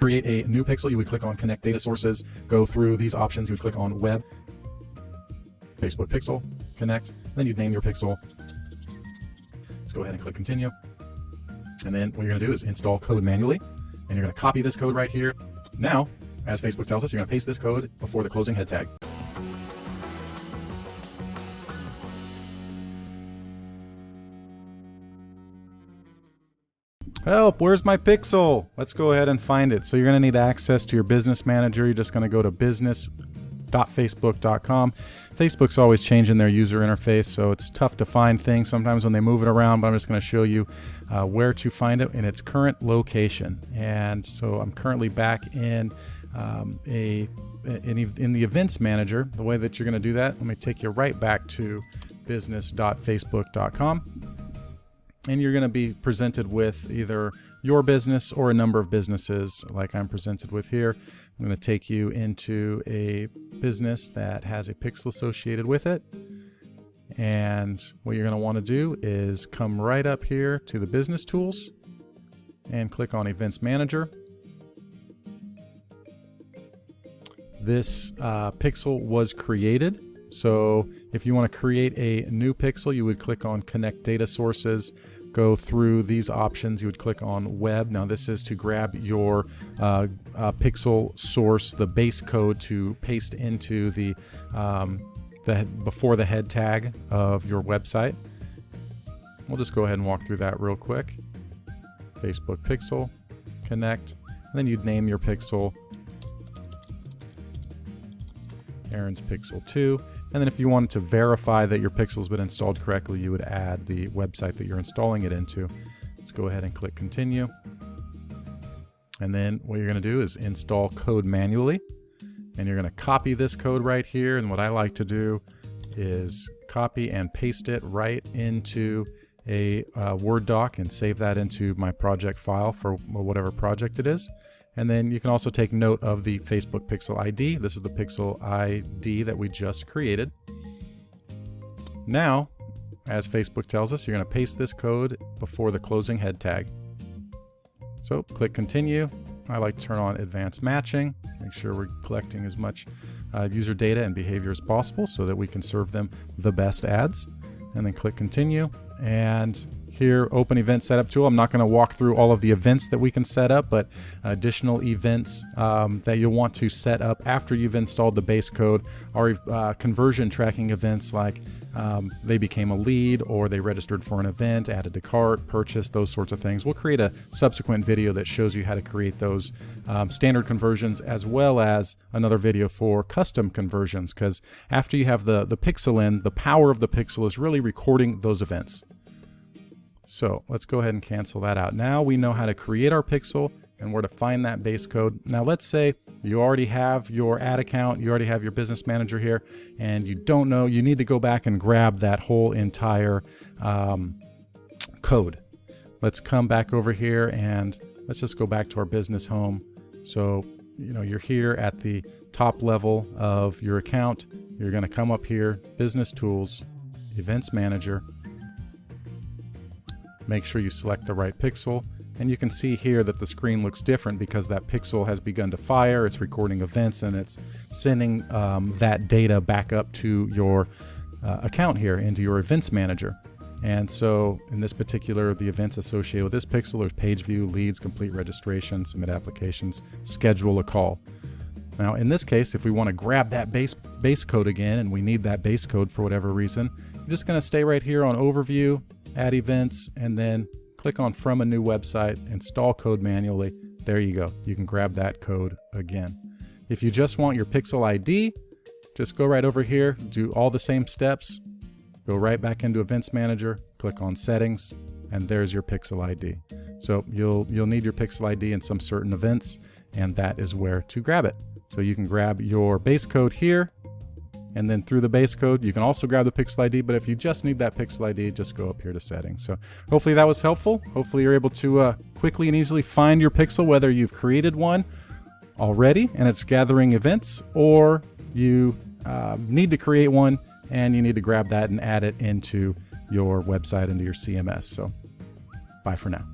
create a new pixel, you would click on Connect Data Sources, go through these options, you would click on Web, Facebook Pixel, Connect, then you'd name your pixel. Let's go ahead and click Continue. And then what you're going to do is install code manually, and you're going to copy this code right here. Now, as Facebook tells us, you're going to paste this code before the closing head tag. Help, where's my pixel? Let's go ahead and find it. So you're going to need access to your business manager. You're just going to go to business.facebook.com. Facebook's always changing their user interface, so it's tough to find things sometimes when they move it around, but I'm just going to show you where to find it in its current location. And so I'm currently back in the events manager. The way that you're going to do that, let me take you right back to business.facebook.com. And you're going to be presented with either your business or a number of businesses like I'm presented with here. I'm going to take you into a business that has a pixel associated with it. And what you're going to want to do is come right up here to the business tools and click on Events Manager. This pixel was created. So if you want to create a new pixel, you would click on Connect Data Sources, go through these options, you would click on Web. Now this is to grab your pixel source, the base code to paste into the before the head tag of your website. We'll just go ahead and walk through that real quick. Facebook Pixel, Connect, and then you'd name your pixel Aaron's Pixel 2. And then if you wanted to verify that your pixel's been installed correctly, you would add the website that you're installing it into. Let's go ahead and click Continue. And then what you're going to do is install code manually. And you're going to copy this code right here. And what I like to do is copy and paste it right into a Word doc and save that into my project file for whatever project it is. And then you can also take note of the Facebook Pixel ID. This is the Pixel ID that we just created. Now, as Facebook tells us, you're going to paste this code before the closing head tag. So click Continue. I like to turn on Advanced Matching. Make sure we're collecting as much user data and behavior as possible so that we can serve them the best ads. And then click Continue. And here, Open Event Setup Tool. I'm not going to walk through all of the events that we can set up, but additional events that you'll want to set up after you've installed the base code are conversion tracking events like they became a lead or they registered for an event, added to cart, purchased, those sorts of things. We'll create a subsequent video that shows you how to create those standard conversions, as well as another video for custom conversions, because after you have the pixel in, the power of the pixel is really recording those events. So let's go ahead and cancel that out. Now we know how to create our pixel and where to find that base code. Now let's say you already have your ad account, you already have your business manager here, and you don't know, you need to go back and grab that whole entire code. Let's come back over here and let's just go back to our business home. So, you know, you're here at the top level of your account. You're going to come up here, Business Tools, Events Manager. Make sure you select the right pixel, and you can see here that the screen looks different because that pixel has begun to fire. It's recording events and it's sending that data back up to your account here into your events manager. And so in this particular, the events associated with this pixel, there's page view, leads, complete registration, submit applications, schedule a call. Now in this case, if we want to grab that base code again and we need that base code for whatever reason, I'm just going to stay right here on Overview, Add Events, and then click on From a New Website, Install Code Manually. There you go. You can grab that code again. If you just want your Pixel ID, just go right over here, do all the same steps, go right back into Events Manager, click on Settings, and there's your Pixel ID. So you'll need your Pixel ID in some certain events, and that is where to grab it. So you can grab your base code here, and then through the base code, you can also grab the Pixel ID, but if you just need that Pixel ID, just go up here to Settings. So hopefully that was helpful. Hopefully you're able to quickly and easily find your pixel, whether you've created one already and it's gathering events, or you need to create one and you need to grab that and add it into your website, into your CMS. So bye for now.